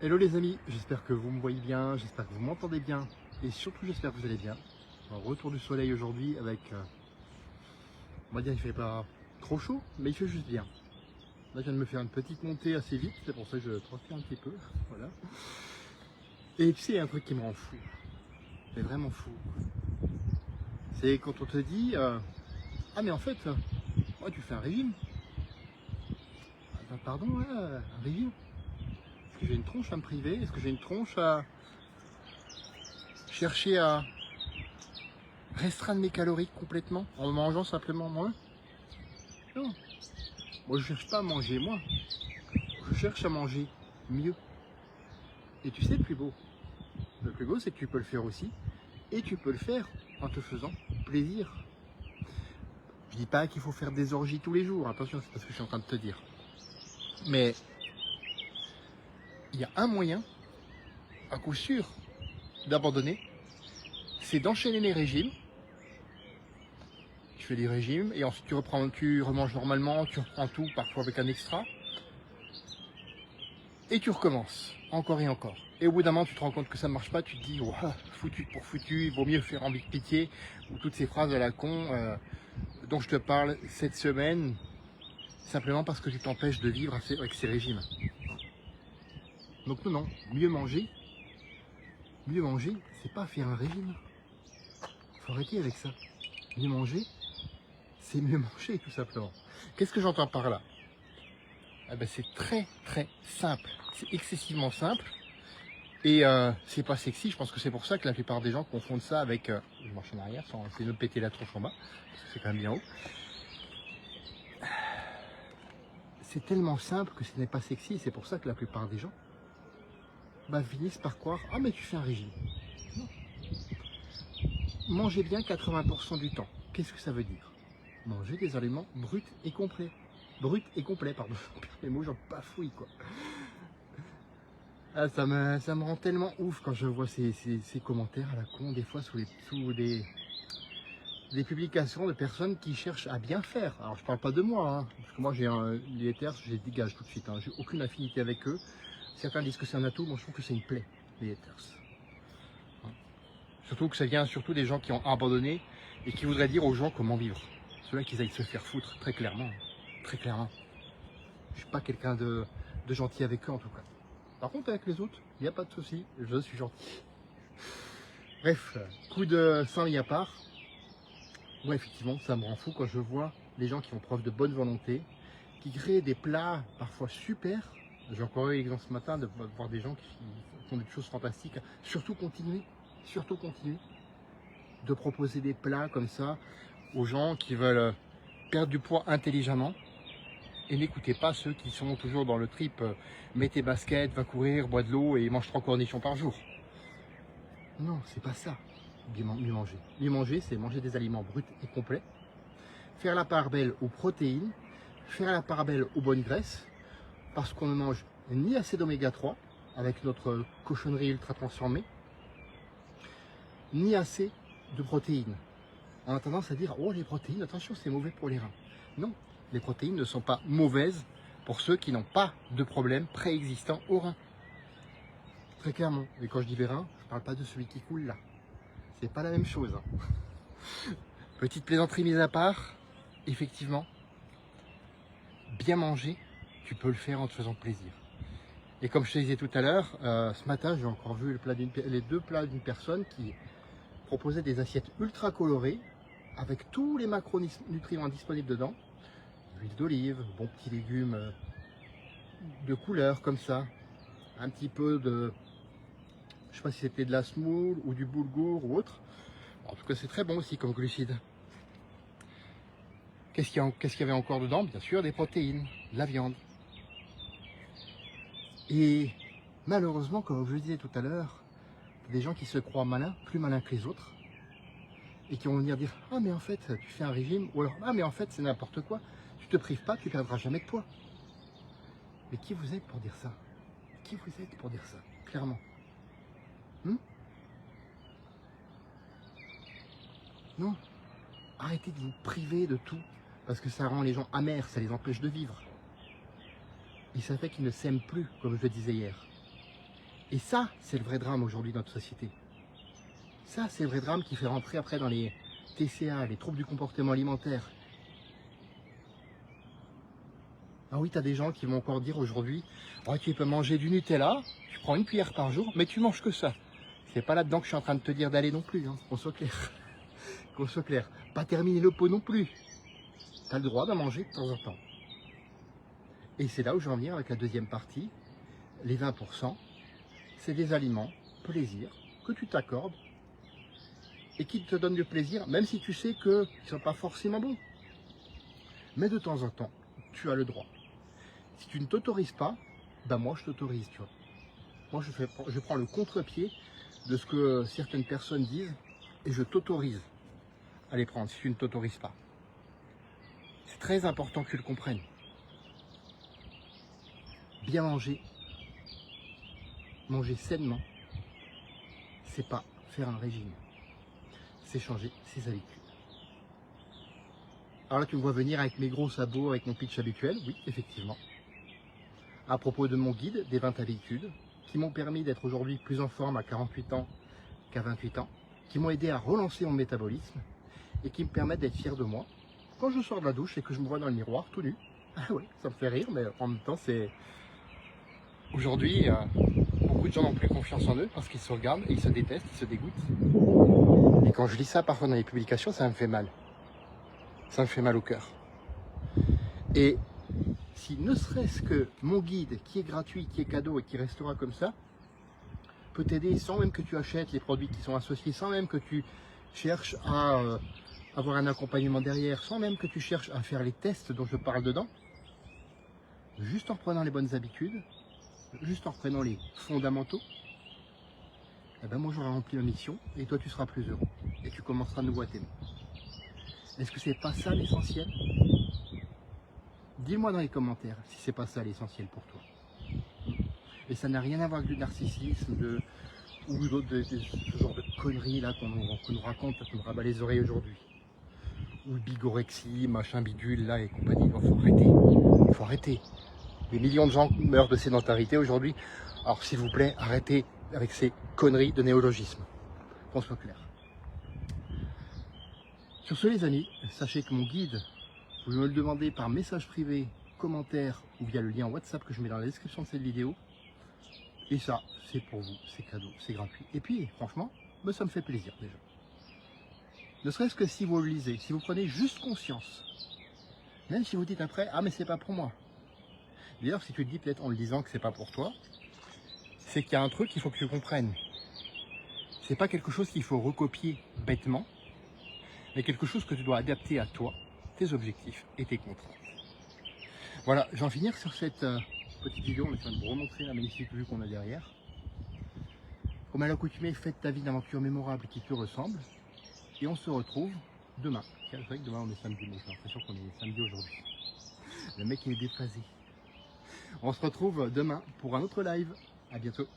Hello les amis, j'espère que vous me voyez bien, j'espère que vous m'entendez bien et surtout j'espère que vous allez bien. Un retour du soleil aujourd'hui avec, on va dire il fait pas trop chaud, mais il fait juste bien. Là je viens de me faire une petite montée assez vite, c'est pour ça que je transpire un petit peu, voilà. Et tu sais, il y a un truc qui me rend fou, mais vraiment fou. C'est quand on te dit, ah mais en fait, moi tu fais un régime. Ah, ben, pardon, ouais, un régime. Est-ce que j'ai une tronche à me priver? Est-ce que j'ai une tronche à chercher à restreindre mes calories complètement en mangeant simplement moins? Non, moi je cherche pas à manger moins, je cherche à manger mieux. Et tu sais le plus beau c'est que tu peux le faire aussi, et tu peux le faire en te faisant plaisir. Je dis pas qu'il faut faire des orgies tous les jours, attention, c'est pas ce que je suis en train de te dire. Mais il y a un moyen, à coup sûr, d'abandonner, c'est d'enchaîner les régimes. Tu fais des régimes et ensuite tu remanges normalement, tu reprends tout, parfois avec un extra. Et tu recommences, encore et encore. Et au bout d'un moment, tu te rends compte que ça ne marche pas, tu te dis, oh, foutu pour foutu, il vaut mieux faire envie de pitié, ou toutes ces phrases à la con dont je te parle cette semaine, simplement parce que tu t'empêches de vivre avec ces régimes. Donc non, mieux manger, c'est pas faire un régime. Faut arrêter avec ça. Mieux manger, c'est mieux manger tout simplement. Qu'est-ce que j'entends par là? Eh ben, c'est très très simple, c'est excessivement simple. Et c'est pas sexy, je pense que c'est pour ça que la plupart des gens confondent ça avec, je marche en arrière sans essayer de me péter la tronche en bas, parce que c'est quand même bien haut. C'est tellement simple que ce n'est pas sexy, c'est pour ça que la plupart des gens finissent par croire, ah mais tu fais un régime. Non. Mangez bien 80% du temps. Qu'est-ce que ça veut dire? Manger des aliments bruts et complets. Bruts et complets, pardon. Les mots j'en bafouille quoi. Ah, ça me rend tellement ouf quand je vois ces commentaires à la con, des fois sous des publications de personnes qui cherchent à bien faire. Alors je parle pas de moi, hein, parce que moi les haters, je les dégage tout de suite, hein, j'ai aucune affinité avec eux. Certains disent que c'est un atout, moi je trouve que c'est une plaie, les haters. Hein. Surtout que ça vient surtout des gens qui ont abandonné et qui voudraient dire aux gens comment vivre. Ceux-là qu'ils aillent se faire foutre, très clairement. Très clairement. Je suis pas quelqu'un de gentil avec eux en tout cas. Par contre avec les autres, il n'y a pas de souci, je suis gentil. Bref, coup de 100 000 à part. Ouais, effectivement, ça me rend fou quand je vois des gens qui font preuve de bonne volonté, qui créent des plats parfois super. J'ai encore eu l'exemple ce matin de voir des gens qui font des choses fantastiques. Surtout continuer de proposer des plats comme ça aux gens qui veulent perdre du poids intelligemment. Et n'écoutez pas ceux qui sont toujours dans le trip mets tes baskets, va courir, bois de l'eau et mange 3 cornichons par jour. Non, c'est pas ça. Mieux manger. Mieux manger, c'est manger des aliments bruts et complets, faire la part belle aux protéines, faire la part belle aux bonnes graisses, parce qu'on ne mange ni assez d'oméga 3 avec notre cochonnerie ultra transformée, ni assez de protéines. On a tendance à dire, oh les protéines, attention, c'est mauvais pour les reins. Non, les protéines ne sont pas mauvaises pour ceux qui n'ont pas de problème préexistant aux reins. Très clairement. Et quand je dis les reins, je ne parle pas de celui qui coule là. C'est pas la même chose. Hein. Petite plaisanterie mise à part, effectivement, bien manger, tu peux le faire en te faisant plaisir. Et comme je te disais tout à l'heure, ce matin j'ai encore vu les 2 plats d'une personne qui proposait des assiettes ultra colorées avec tous les macronutriments disponibles dedans. Huile d'olive, bons petits légumes de couleur comme ça, un petit peu de, je sais pas si c'était de la semoule ou du boulgour ou autre. En tout cas c'est très bon aussi comme glucides. Qu'est-ce qu'il y avait encore dedans? Bien sûr des protéines, de la viande. Et malheureusement, comme je le disais tout à l'heure, des gens qui se croient malins, plus malins que les autres, et qui vont venir dire « Ah mais en fait, tu fais un régime » ou alors « Ah mais en fait, c'est n'importe quoi, tu te prives pas, tu perdras jamais de poids. » Mais qui vous êtes pour dire ça? Qui vous êtes pour dire ça, clairement? Non, arrêtez de vous priver de tout, parce que ça rend les gens amers, ça les empêche de vivre. Et ça fait qu'ils ne s'aiment plus, comme je le disais hier. Et ça, c'est le vrai drame aujourd'hui dans notre société. Ça, c'est le vrai drame qui fait rentrer après dans les TCA, les troubles du comportement alimentaire. Ah oui, tu as des gens qui vont encore dire aujourd'hui, oh, tu peux manger du Nutella, tu prends une cuillère par jour, mais tu manges que ça. C'est pas là-dedans que je suis en train de te dire d'aller non plus, hein, qu'on soit clair. Qu'on soit clair. Pas terminer le pot non plus. Tu as le droit d'en manger de temps en temps. Et c'est là où je vais en venir avec la deuxième partie. Les 20%, c'est des aliments, plaisir, que tu t'accordes et qui te donnent du plaisir, même si tu sais qu'ils ne sont pas forcément bons. Mais de temps en temps, tu as le droit. Si tu ne t'autorises pas, ben moi je t'autorise, tu vois. Moi je prends le contre-pied de ce que certaines personnes disent et je t'autorise à les prendre si tu ne t'autorises pas. C'est très important que tu le comprennes. Bien manger, manger sainement, c'est pas faire un régime, c'est changer ses habitudes. Alors là tu me vois venir avec mes gros sabots, avec mon pitch habituel, oui effectivement. À propos de mon guide des 20 habitudes, qui m'ont permis d'être aujourd'hui plus en forme à 48 ans qu'à 28 ans, qui m'ont aidé à relancer mon métabolisme et qui me permettent d'être fier de moi quand je sors de la douche et que je me vois dans le miroir tout nu. Ah oui, ça me fait rire, mais en même temps, c'est... Aujourd'hui, beaucoup de gens n'ont plus confiance en eux parce qu'ils se regardent et ils se détestent, ils se dégoûtent. Et quand je lis ça parfois dans les publications, ça me fait mal. Ça me fait mal au cœur. Et si ne serait-ce que mon guide, qui est gratuit, qui est cadeau et qui restera comme ça, peut t'aider sans même que tu achètes les produits qui sont associés, sans même que tu cherches à avoir un accompagnement derrière, sans même que tu cherches à faire les tests dont je parle dedans, juste en reprenant les bonnes habitudes, juste en reprenant les fondamentaux, eh ben moi j'aurai rempli ma mission et toi tu seras plus heureux et tu commenceras à nouveau à t'aimer. Est-ce que c'est pas ça l'essentiel? Dis-moi dans les commentaires si c'est pas ça l'essentiel pour toi. Et ça n'a rien à voir avec du narcissisme ou ce genre de conneries là qu'on nous raconte, qu'on nous rabat les oreilles aujourd'hui. Ou bigorexie, machin bidule là et compagnie. Il faut arrêter. Il faut arrêter. Des millions de gens meurent de sédentarité aujourd'hui. Alors s'il vous plaît, arrêtez avec ces conneries de néologisme. Qu'on soit clair. Sur ce les amis, sachez que mon guide, vous me le demandez par message privé, commentaire ou via le lien WhatsApp que je mets dans la description de cette vidéo. Et ça, c'est pour vous, c'est cadeau, c'est gratuit. Et puis, franchement, ça me fait plaisir déjà. Ne serait-ce que si vous le lisez, si vous prenez juste conscience. Même si vous dites après, ah mais c'est pas pour moi. D'ailleurs, si tu te dis peut-être en le disant que c'est pas pour toi, c'est qu'il y a un truc qu'il faut que tu comprennes. C'est pas quelque chose qu'il faut recopier bêtement, mais quelque chose que tu dois adapter à toi, tes objectifs et tes contraintes. Voilà, je vais en finir sur cette petite vidéo, on est en train de vous remontrer la magnifique vue qu'on a derrière. Comme à l'accoutumée, faites ta vie d'aventure mémorable qui te ressemble. Et on se retrouve demain. C'est vrai que demain on est samedi, mais j'ai l'impression qu'on est samedi aujourd'hui. Le mec il est déphasé. On se retrouve demain pour un autre live. À bientôt.